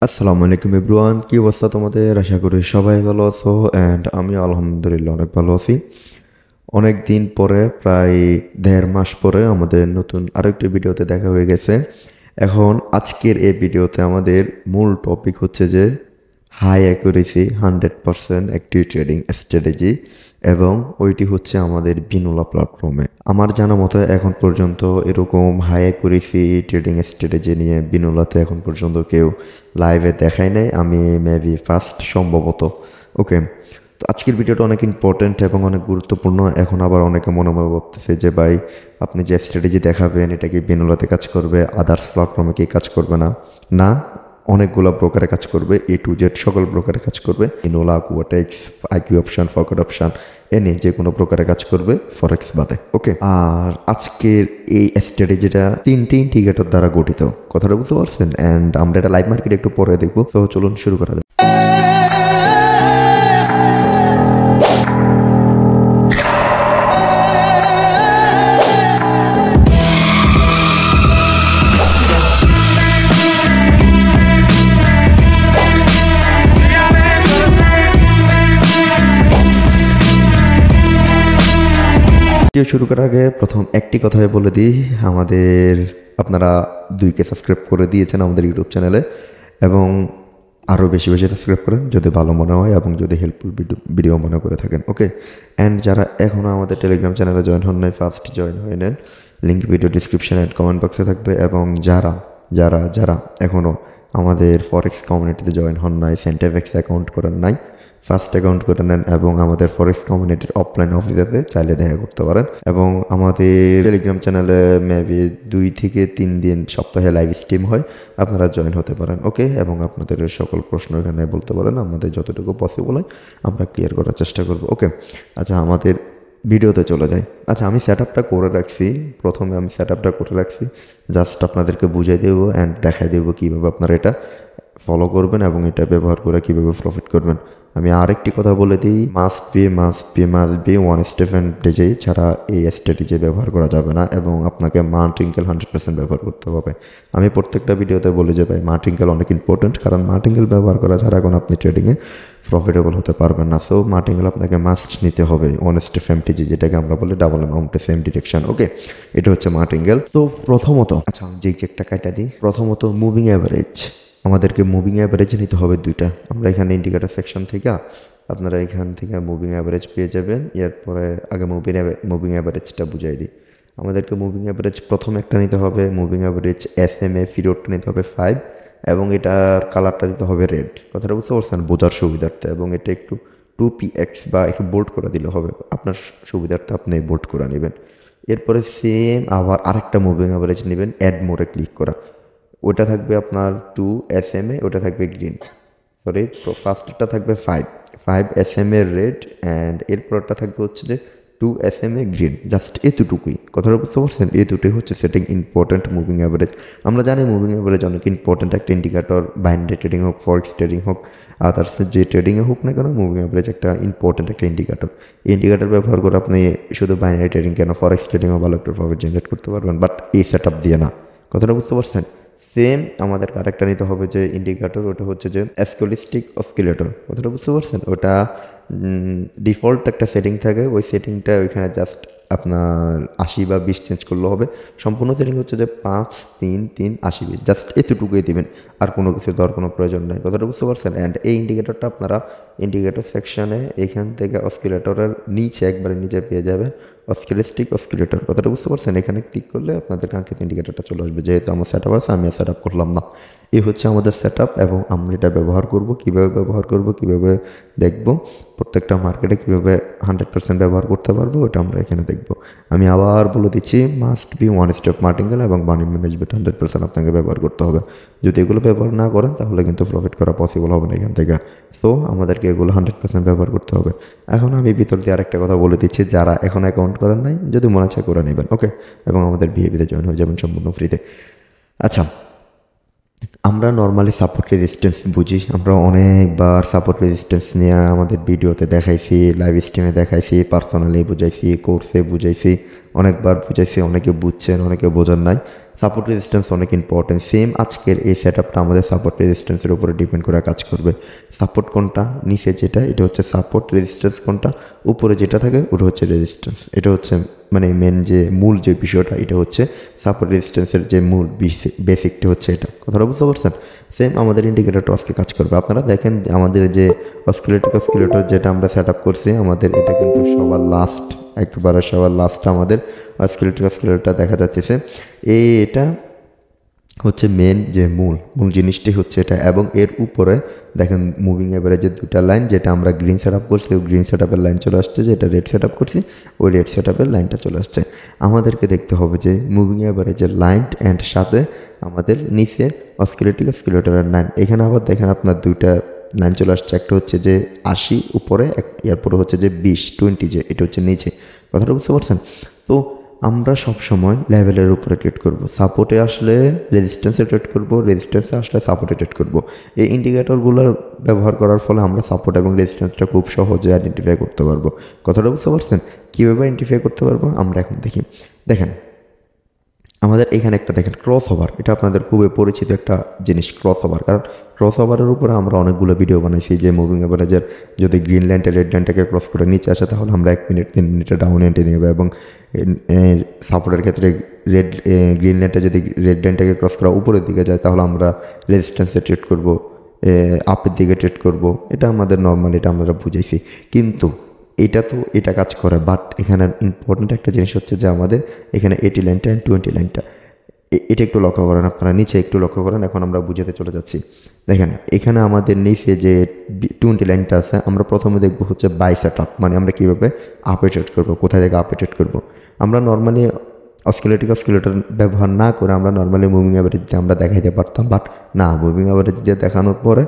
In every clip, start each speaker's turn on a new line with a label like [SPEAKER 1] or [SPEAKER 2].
[SPEAKER 1] আসসালামু আলাইকুম এভরিওয়ান, কি অবস্থা তোমাদের? আশা করি সবাই ভালো আছো অ্যান্ড আমি আলহামদুলিল্লাহ অনেক ভালো আছি। অনেক দিন পরে, প্রায় 1.5 মাস পরে আমাদের নতুন আরেকটি ভিডিওতে দেখা হয়ে গেছে। এখন আজকের এই ভিডিওতে আমাদের মূল টপিক হচ্ছে যে হাই অ্যাকুরেসি 100% একটি ট্রেডিং স্ট্র্যাটেজি, এবং ওইটি হচ্ছে আমাদের বিনোলা প্ল্যাটফর্মে। আমার জানা মতো এখন পর্যন্ত এরকম হাই অ্যাকুরেসি ট্রেডিং স্ট্র্যাটেজি নিয়ে বিনোলাতে এখন পর্যন্ত কেউ লাইভে দেখায় নাই, আমি মেবি ফার্স্ট সম্ভবত। ওকে, তো আজকের ভিডিওটা অনেক ইম্পর্ট্যান্ট এবং অনেক গুরুত্বপূর্ণ। এখন আবার অনেকে মনে মনে ভাবতেছে যে ভাই, আপনি যে স্ট্র্যাটেজি দেখাবেন এটা কি বিনোলাতে কাজ করবে, আদার্স প্ল্যাটফর্মে কি কাজ করবে না? না, অনেকগুলো ব্রোকারে কাজ করবে, A to Z সকল ব্রোকারে কাজ করবে। বিনোলা, কোয়াটেক্স, আইকিউ অপশন, ফরকাট অপশন, এনে যে কোনো ব্রোকারে কাজ করবে ফরেক্স বাদে। ওকে, আর আজকের এই স্ট্র্যাটেজিটা 3টে ইন্ডিকেটর দ্বারা গঠিত, কথাটা বুঝতে পারছেন? অ্যান্ড আমরা এটা লাইভ মার্কেটে একটু পরে দেখবো। তো চলুন শুরু করা যাক। ভিডিও শুরু করার আগে প্রথম একটি কথাই বলে দিই, আপনারা 2কে সাবস্ক্রাইব করে দিয়েছেন আমাদের ইউটিউব চ্যানেলে, এবং আরও বেশি বেশি সাবস্ক্রাইব করেন যদি ভালো মনে হয় এবং যদি হেল্পফুল ভিডিও মনে করে থাকেন। ওকে, অ্যান্ড যারা এখনও আমাদের টেলিগ্রাম চ্যানেলে জয়েন হন নাই, ফার্স্ট জয়েন হয়ে নেন, link video description and comment বক্সে থাকবে। এবং যারা যারা যারা এখনও আমাদের ফরেক্স কমিউনিটিতে জয়েন হন নাই, সেন্টেফেক্স অ্যাকাউন্ট করেন নাই, ফার্স্ট অ্যাকাউন্ট করে নেন এবং আমাদের ফরেক্স কমিউনিটির অফলাইন অফিসে চাইলে দেখা করতে পারেন। এবং আমাদের টেলিগ্রাম চ্যানেলে মেবি 2 থেকে 3 দিন সপ্তাহে লাইভ স্ট্রিম হয়, আপনারা জয়েন হতে পারেন। ওকে, এবং আপনাদের সকল প্রশ্ন এখানে বলতে পারেন, আমাদের যতটুকু পসিবল হয় আমরা ক্লিয়ার করার চেষ্টা করব। ওকে, আচ্ছা আমাদের ভিডিওতে চলে যাই। আচ্ছা, আমি সেট আপটা করে রাখছি, প্রথমে আমি সেট আপটা করে রাখছি, জাস্ট আপনাদেরকে বুঝিয়ে দেবো অ্যান্ড দেখাই দেবো কীভাবে আপনারা এটা ফলো করবেন এবং এটা ব্যবহার করে কীভাবে প্রফিট করবেন। আমি আরেকটি কথা বলে দিই, মাস্ট বি 1 স্টেপ স্ট্র্যাটেজি ছাড়া এই স্ট্র্যাটেজি ব্যবহার করা যাবে না, এবং আপনাকে মার্টিঙ্কেল 100% ব্যবহার করতে হবে। আমি প্রত্যেকটা ভিডিওতে বলি যে ভাই, মার্টিঙ্কেল অনেক ইম্পর্টেন্ট, কারণ মার্টিঙ্কেল ব্যবহার করা ছাড়া এখন আপনি ট্রেডিংয়ে প্রফিটেবল হতে পারবেন না। সো মার্টিঙ্কেল আপনাকে মাস্ট নিতে হবে, 1 স্টেপ এমটিজি, যেটাকে আমরা বলি ডাবল অ্যামাউন্টে সেম ডিরেকশন। ওকে, এটা হচ্ছে মার্টিঙ্কেল। তো প্রথমত, আচ্ছা যে চেকটা কাটা দিই, প্রথমত মুভিং অ্যাভারেজ, আমাদেরকে মুভিং অ্যাভারেজ নিতে হবে 2টা। আমরা এখানে ইন্ডিকেটর সেকশন থেকে, আপনারা এখান থেকে মুভিং অ্যাভারেজ পেয়ে যাবেন। এরপরে আগে মুভিং অ্যাভারেজটা বুঝাই দিই। আমাদেরকে মুভিং অ্যাভারেজ প্রথম একটা নিতে হবে, মুভিং অ্যাভারেজ SMA পিরিয়ডটা নিতে হবে 5, এবং এটার কালারটা দিতে হবে রেড। কথাটা বুঝতে পারছেন বোঝার সুবিধার্থে, এবং এটা একটু 2px বা একটু বোল্ড করে দিলে হবে, আপনার সুবিধার্থে আপনি বোল্ড করে নেবেন। এরপরে সেম আবার আরেকটা মুভিং অ্যাভারেজ নেবেন, অ্যাড মোরে ক্লিক করা, ওটা থাকবে আপনার 2 SMA, ওটা থাকবে গ্রিন, সরি ফার্স্টটা থাকবে 5 SMA রেড, অ্যান্ড এরপরটা থাকবে হচ্ছে যে 2 SMA গ্রিন। জাস্ট এতটুকুই, কথাটা বুঝতে পারছেন? এই দুটোই হচ্ছে সেটিং ইম্পর্ট্যান্ট মুভিং অ্যাভারেজ। আমরা জানি মুভিং অ্যাভারেজ অনেক ইম্পর্ট্যান্ট একটা ইন্ডিকেটর, বাইনারি ট্রেডিং হোক, ফরেক্স ট্রেডিং হোক, আদার্স যে ট্রেডিংয়ে হোক না কেন, মুভিং অ্যাভারেজ একটা ইম্পর্ট্যান্ট একটা ইন্ডিকেটর। এই ইন্ডিকেটর ব্যবহার করে আপনি শুধু বাইনারি ট্রেডিং কেন, ফরেক্স ট্রেডিংও ভালো একটা প্রফিট জেনারেট করতে পারবেন, বাট এই সেট আপ দিয়ে না। কথাটা বুঝতে পারছেন? সেম আমাদের আরেকটা নিতে হবে যে ইন্ডিকেটর, ওটা হচ্ছে যে স্কোলিস্টিক অসকিলেটর। কথাটা বুঝতে পারছেন? ওটা ডিফল্ট একটা সেটিং থাকে, ওই সেটিংটা ওইখানে জাস্ট আপনার 80 বা 20 চেঞ্জ করলে হবে। সম্পূর্ণ সেটিং হচ্ছে যে 5 3 3 80 20, জাস্ট এতটুকুই দেবেন, আর কোনো কিছু দেওয়ার কোনো প্রয়োজন নেই। কথাটা বুঝতে পারছেন? অ্যান্ড এই ইন্ডিকেটরটা আপনারা ইন্ডিকেটর সেকশনে এখান থেকে অসকিলেটরের নিচে একবারে নিচে পেয়ে যাবেন অসকিলিস্টিক অসকিলেটর। কথাটা বুঝতে পারছেন? এখানে ক্লিক করলে আপনাদের কাঙ্ক্ষিত ইন্ডিকেটরটা চলে আসবে। যেহেতু আমার সেট আপ আছে, আমি আর সেট আপ করলাম না। এই হচ্ছে আমাদের সেট আপ, এবং আমরা এটা ব্যবহার করব, কীভাবে ব্যবহার করব, কীভাবে দেখব, প্রত্যেকটা মার্কেটে কীভাবে 100% ব্যবহার করতে পারবো, ওটা আমরা এখানে দেখব। আমি আবার বলে দিচ্ছি, মাস্ট বি 1 স্টেপ মার্টিঙ্গেল এবং মানি ম্যানেজমেন্ট 100% আপনাকে ব্যবহার করতে হবে। যদি এগুলো ব্যবহার না করেন তাহলে কিন্তু প্রফিট করা পসিবল হবে না এখান থেকে। সো আমাদেরকে এগুলো 100% ব্যবহার করতে হবে। এখন আমি ভিতর দিয়ে আরেকটা কথা বলে দিচ্ছি, যারা এখন অ্যাকাউন্ট করেন নাই, যদি মনে চায় করে নেবেন। ওকে, এবং আমাদের বিহেভিতে জয়েন হয়ে যাবেন সম্পূর্ণ ফ্রিতে। আচ্ছা, আমরা নর্মালি সাপোর্ট রেজিস্ট্যান্স বুঝি, আমরা অনেকবার সাপোর্ট রেজিস্ট্যান্স নিয়ে আমাদের ভিডিওতে দেখাইছি, লাইভ স্ট্রিমে দেখাইছি, পার্সোনালি বুঝাইছি, কোর্সে বুঝাইছি, অনেকবার বুঝাইছি, অনেকে বুঝছেন, অনেকে বোঝেন নাই। সাপোর্ট রেজিস্ট্যান্স অনেক ইম্পর্টেন্ট। সেম আজকের এই সেট আপটা আমাদের সাপোর্ট রেজিস্ট্যান্সের উপরে ডিপেন্ড করে কাজ করবে। সাপোর্ট কোনটা, নিচে যেটা এটা হচ্ছে সাপোর্ট, রেজিস্ট্যান্স কোনটা, উপরে যেটা থাকে ওটা হচ্ছে রেজিস্ট্যান্স। এটা হচ্ছে মানে মেন যে মূল যে বিষয়টা, এটা হচ্ছে সাপোর্ট রেজিস্ট্যান্সের যে মূল বেসিকটা হচ্ছে এটা। কথাটা বুঝতে পারছেন? সেম আমাদের ইন্ডিকেটরটা আজকে কাজ করবে। আপনারা দেখেন আমাদের যে অসকিলেটর যেটা আমরা সেট আপ করছি, আমাদের এটা কিন্তু সবার লাস্ট, একেবারে সবার লাস্ট আমাদের অসকিলেটরটা দেখা যাচ্ছে। এটা হচ্ছে মেন যে মূল জিনিসটি হচ্ছে এটা। এবং এর উপরে দেখেন মুভিং অ্যাভারেজের দুটা লাইন, যেটা আমরা গ্রিন সেট আপ করছি ওই গ্রিন সেট আপের লাইন চলে আসছে, যেটা রেড সেট আপ করছি ওই রেড সেট আপের লাইনটা চলে আসছে। আমাদেরকে দেখতে হবে যে মুভিং অ্যাভারেজের লাইন অ্যান্ড সাথে আমাদের নিচে অসকিলেটরের লাইন। এখানে আবার দেখেন আপনার দুইটা লাইন চলে আসছে, একটা হচ্ছে যে 80 উপরে, এরপরে হচ্ছে যে 20 যে এটা হচ্ছে নিচে। কথাটা বুঝতে পারছেন? তো আমরা সবসময় লেভেলের উপরে ট্রেড করব। সাপোর্টে আসলে রেজিস্ট্যান্সে ট্রেড করব, রেজিস্ট্যান্সে আসলে সাপোর্টে ট্রেড করব। এই ইন্ডিকেটরগুলো ব্যবহার করার ফলে আমরা সাপোর্ট এবং রেজিস্ট্যান্সটা খুব সহজে আইডেন্টিফাই করতে পারবো। কথাটা বুঝতে পারছেন? কীভাবে আইডেন্টিফাই করতে পারবো আমরা এখন দেখি। দেখেন আমাদের এখানে একটা দেখেন ক্রস ওভার, এটা আপনাদের খুবই পরিচিত একটা জিনিস ক্রস ওভার। কারণ ক্রস ওভারের উপরে আমরা অনেকগুলো ভিডিও বানাইছি যে মুভিং অ্যাভারেজের যদি গ্রিন লাইনটা রেড লাইনটাকে ক্রস করে নিচে আসে তাহলে আমরা 1 মিনিট 3 মিনিটে ডাউন এন্টে নেব, এবং সাপোর্টের ক্ষেত্রে গ্রিন লাইনটা যদি রেড লাইনটাকে ক্রস করা উপরের দিকে যায় তাহলে আমরা রেজিস্ট্যান্সে ট্রেড করব, আপের দিকে ট্রেড করব। এটা আমাদের নর্মাল, এটা আমরা বুঝাইছি। কিন্তু এটা কাজ করে, বাট এখানে ইম্পর্টেন্ট একটা জিনিস হচ্ছে যে আমাদের এখানে 80 লাইনটা অ্যান্ড 20 লাইনটা, এটা একটু লক্ষ্য করেন আপনারা, নিচে একটু লক্ষ্য করেন। এখন আমরা বুঝাতে চলে যাচ্ছি। দেখেন এখানে আমাদের নিচে যে 20 লাইনটা আছে, আমরা প্রথমে দেখবো হচ্ছে বাই সেট আপ, মানে আমরা কীভাবে আপে ট্রেড করবো, কোথায় থেকে আপে ট্রেড করবো। আমরা নর্মালি অসকিলেটর ব্যবহার না করে আমরা নর্মালি মুভিং অ্যাভারেজ দিয়ে আমরা দেখাইতে পারতাম, বাট না, মুভিং অ্যাভারেজ দিয়ে দেখানোর পরে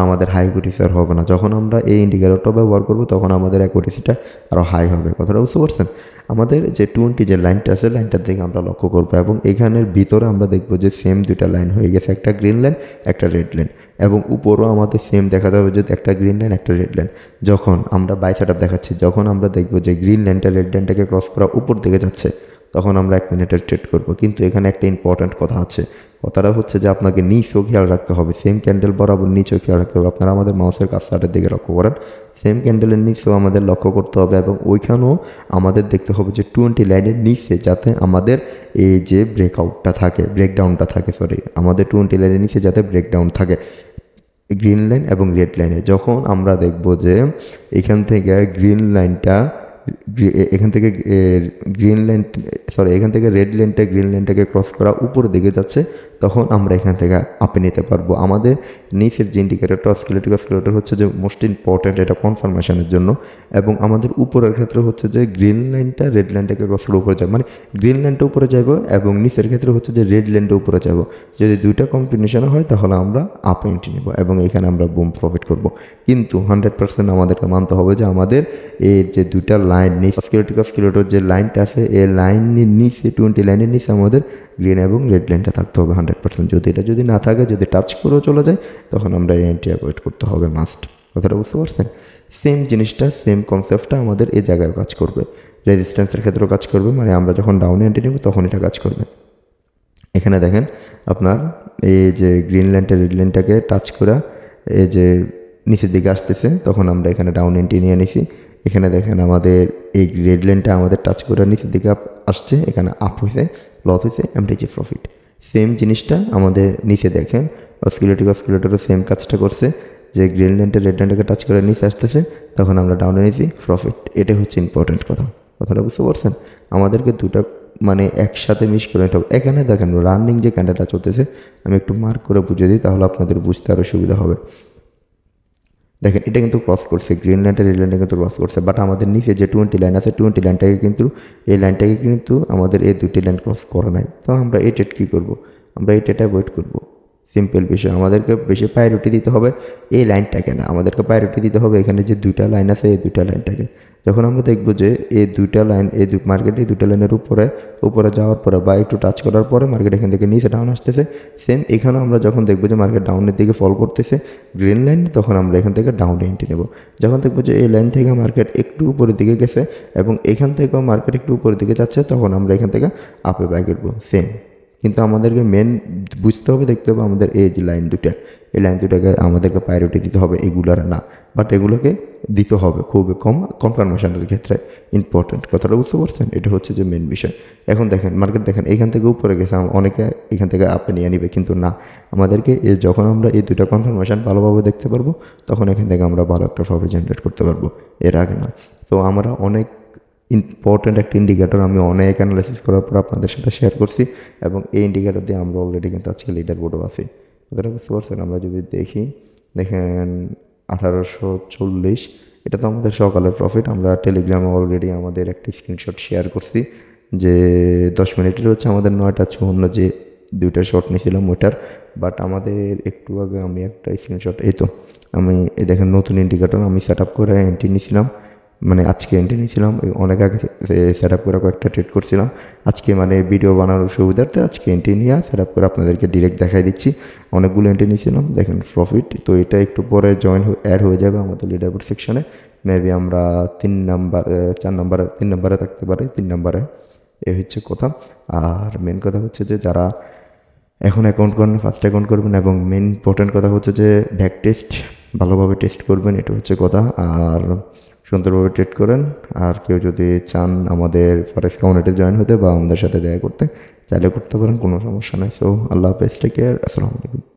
[SPEAKER 1] আমাদের হাই অ্যাকুরেসি আর হবে না। যখন আমরা এই ইন্ডিকেটরটা ব্যবহার করবো তখন আমাদের অ্যাকুরেসিটা আরও হাই হবে। কথাটা বুঝতে পারছেন? আমাদের যে 20 যে লাইনটা আছে লাইনটার দিকে আমরা লক্ষ্য করবো, এবং এখানের ভিতরে আমরা দেখবো যে সেম দুইটা লাইন হয়ে গেছে, একটা গ্রিন লাইন একটা রেড লাইন, এবং উপরও আমাদের সেম দেখা যাবে যে একটা গ্রিন লাইন একটা রেড লাইন। যখন আমরা বাই সেট আপ দেখাচ্ছি, যখন আমরা দেখবো যে গ্রিন লাইনটা রেড লাইনটাকে ক্রস করা উপর দিকে যাচ্ছে তখন আমরা 1 মিনিটের ট্রেড করবো। কিন্তু এখানে একটা ইম্পর্ট্যান্ট কথা আছে, কথাটা হচ্ছে যে আপনাকে নিচেও খেয়াল রাখতে হবে, সেম ক্যান্ডেল বরাবর নিচেও খেয়াল রাখতে হবে। আপনারা আমাদের মাউসের কাজটার দিকে লক্ষ্য করেন, সেম ক্যান্ডেলের নিচেও আমাদের লক্ষ্য করতে হবে, এবং ওইখানেও আমাদের দেখতে হবে যে 20 লাইনের নিচে যাতে আমাদের এই যে ব্রেকআউটটা থাকে, ব্রেকডাউনটা থাকে, আমাদের 20 লাইনের নিচে যাতে ব্রেকডাউন থাকে গ্রিন লাইন এবং রেড লাইনে। যখন আমরা দেখব যে এখান থেকে গ্রিন লাইনটা এখান থেকে রেড লাইনটা গ্রিন লাইনটাকে ক্রস করা উপরের দিকে যাচ্ছে, তখন আমরা এখান থেকে আপে নিতে পারবো। আমাদের নিচের যে ইন্ডিকেটরটা অসকিলেটর হচ্ছে যে মোস্ট ইম্পর্ট্যান্ট, এটা কনফার্মেশনের জন্য। এবং আমাদের উপরের ক্ষেত্রে হচ্ছে যে গ্রিন লাইনটা রেড লাইনটাকে ক্রস করে উপরে যাবে, মানে গ্রিন লাইনটা উপরে যাবো, এবং নিচের ক্ষেত্রে হচ্ছে যে রেড লাইনটা উপরে যাবো। যদি দুইটা কম্বিনেশন হয় তাহলে আমরা আপ এন্ট্রি নেব, এবং এখানে আমরা বুম প্রফিট করব। কিন্তু 100% আমাদেরকে মানতে হবে যে আমাদের এই যে দুইটা লাইন অসকিলেটর যে লাইনটা আছে এই লাইনের নিচে 20 লাইনের নিচে আমাদের গ্রিন এবং রেড লাইনটা থাকতে হবে 100%। যদি না থাকে, যদি টাচ করেও চলে যায়, তখন আমরা এই এন্ট্রি অ্যাভয়েড করতে হবে মাস্ট। কথাটা বুঝতে পারছেন? সেম জিনিসটা, সেম কনসেপ্টটা আমাদের এই জায়গায় কাজ করবে, রেজিস্ট্যান্সের ক্ষেত্রেও কাজ করবে। মানে আমরা যখন ডাউনে এন্ট্রি নেব তখন এটা কাজ করবে। এখানে দেখেন আপনার এই যে গ্রিন লাইনটা রেড লাইনটাকে টাচ করা এই যে নিচের দিকে আসতেছে, তখন আমরা এখানে ডাউন এন্ট্রি নিয়ে নিছি। এখানে দেখেন আমাদের এই রেড লাইনটা আমাদের টাচ করে নিচের দিকে আসছে, এখানে আপ হয়েছে, লস হয়েছে, আমরা যে প্রফিট। সেম জিনিসটা আমাদের নিচে দেখেন অসকিলেটরও সেম কাজটা করছে, যে গ্রিন লাইনটা রেড লাইনটাকে টাচ করে নিচে আসতেছে, তখন আমরা ডাউনে নিয়েছি প্রফিট। এটা হচ্ছে ইম্পর্টেন্ট কথাটা বুঝতে পারছেন? আমাদেরকে দুটা মানে একসাথে মিস করে নিতে হবে। এখানে দেখেন রানিং যে ক্যান্ডেলটা চলতেছে, আমি একটু মার্ক করে বুঝিয়ে দিই তাহলে আপনাদের বুঝতে আরও সুবিধা হবে। দেখেন এটা কিন্তু ক্রস করছে, গ্রিন লাইনটা রেড লাইনটা কিন্তু ক্রস করছে, বাট আমাদের নিচে যে 20 লাইন আছে 20 লাইনটাকে কিন্তু এই লাইনটাকে কিন্তু আমাদের এই দুটি লাইন ক্রস করে নাই। তো আমরা এই ট্রেড কী করবো? আমরা এই ট্রেডটা অ্যাভয়েড করবো। সিম্পল বিষয়, আমাদেরকে বেশি প্রায়োরিটি দিতে হবে এই লাইনটাকে না, আমাদেরকে প্রায়োরিটি দিতে হবে এখানে যে দুইটা লাইন আছে এই দুইটা লাইনটাকে। যখন আমরা দেখবো যে এই দুইটা লাইন মার্কেটে দুইটা লাইনের উপরে যাওয়ার পরে বা একটু টাচ করার পরে মার্কেট এখান থেকে নিচে ডাউন আসতেছে, সেম এখানেও আমরা যখন দেখবো যে মার্কেট ডাউনের দিকে ফল করতেছে গ্রিন লাইন, তখন আমরা এখান থেকে ডাউনে এন্ট্রি নেব। যখন দেখবো যে এই লাইন থেকে মার্কেট একটু উপরের দিকে গেছে এবং এখান থেকেও মার্কেট একটু উপরের দিকে যাচ্ছে, তখন আমরা এখান থেকে আপে বাই করবো। সেম কিন্তু আমাদেরকে মেন বুঝতে হবে, দেখতে হবে আমাদের এই যে লাইন দুটা, এই লাইন দুটাকে আমাদেরকে প্রায়োরিটি দিতে হবে, এগুলার না, বাট এগুলোকে দিতে হবে খুবই কম কনফার্মেশনের ক্ষেত্রে ইম্পর্টেন্ট। কথাটা বুঝতে পারছেন? এটা হচ্ছে যে মেন বিষয়। এখন দেখেন মার্কেট দেখেন এখান থেকে উপরে গেছে, অনেকে এখান থেকে আপে নিয়ে নিবে, কিন্তু না, আমাদেরকে যখন আমরা এই দুটা কনফার্মেশন ভালোভাবে দেখতে পারবো তখন এখান থেকে আমরা ভালো একটা প্রফিট জেনারেট করতে পারবো, এর আগে না। তো আমরা অনেক ইম্পর্টেন্ট একটা ইন্ডিকেটর আমি অনেক অ্যানালাইসিস করার পর আপনাদের সাথে শেয়ার করছি, এবং এই ইন্ডিকেটর দিয়ে আমরা অলরেডি কিন্তু আজকে লিডার বোর্ডও আছি। কথাটা বুঝতে পারছেন? আমরা যদি দেখি, দেখেন 1840, এটা তো আমাদের সকালের প্রফিট। আমরা টেলিগ্রামে অলরেডি আমাদের একটা স্ক্রিনশট শেয়ার করছি যে 10 মিনিটের হচ্ছে আমাদের 9:54 যে দুইটা শট নিয়েছিলাম ওইটার। বাট আমাদের একটু আগে আমি একটা স্ক্রিনশট, এই তো আমি এই দেখেন নতুন ইন্ডিকেটর আমি সেট আপ করে এন্ট্রি নিয়েছিলাম, মানে আজকে এন্ট্রি নিয়েছিলাম, অনেক আগে সেট আপ করে কয়েকটা ট্রেড করছিলাম। আজকে মানে ভিডিও বানানোর সুবিধার্থে আজকে এন্ট্রি নিয়ে সেট আপ করে আপনাদেরকে ডিরেক্ট দেখাই দিচ্ছি। অনেকগুলো এন্ট্রি নিয়েছিলাম, দেখেন প্রফিট। তো এটা একটু পরে অ্যাড হয়ে যাবে আমাদের লিডারবোর্ড সেকশনে। মেবি আমরা 4 নাম্বারে 3 নাম্বারে থাকতে পারি, 3 নাম্বারে। এ হচ্ছে কথা। আর মেন কথা হচ্ছে যে যারা এখন অ্যাকাউন্ট করেন ফার্স্ট অ্যাকাউন্ট করবেন, এবং মেন ইম্পর্টেন্ট কথা হচ্ছে যে ব্যাক টেস্ট ভালোভাবে টেস্ট করবেন, এটা হচ্ছে কথা। আর সুন্দরভাবে ট্রেড করেন। আর কেউ যদি চান আমাদের ফরেক্স কমিউনিটি জয়েন হতে বা আমাদের সাথে দেখা করতে, চাইলে করতে পারেন, কোনো সমস্যা নেই। সো আল্লাহ হাফেজ, টেক কেয়ার, আসসালামু আলাইকুম।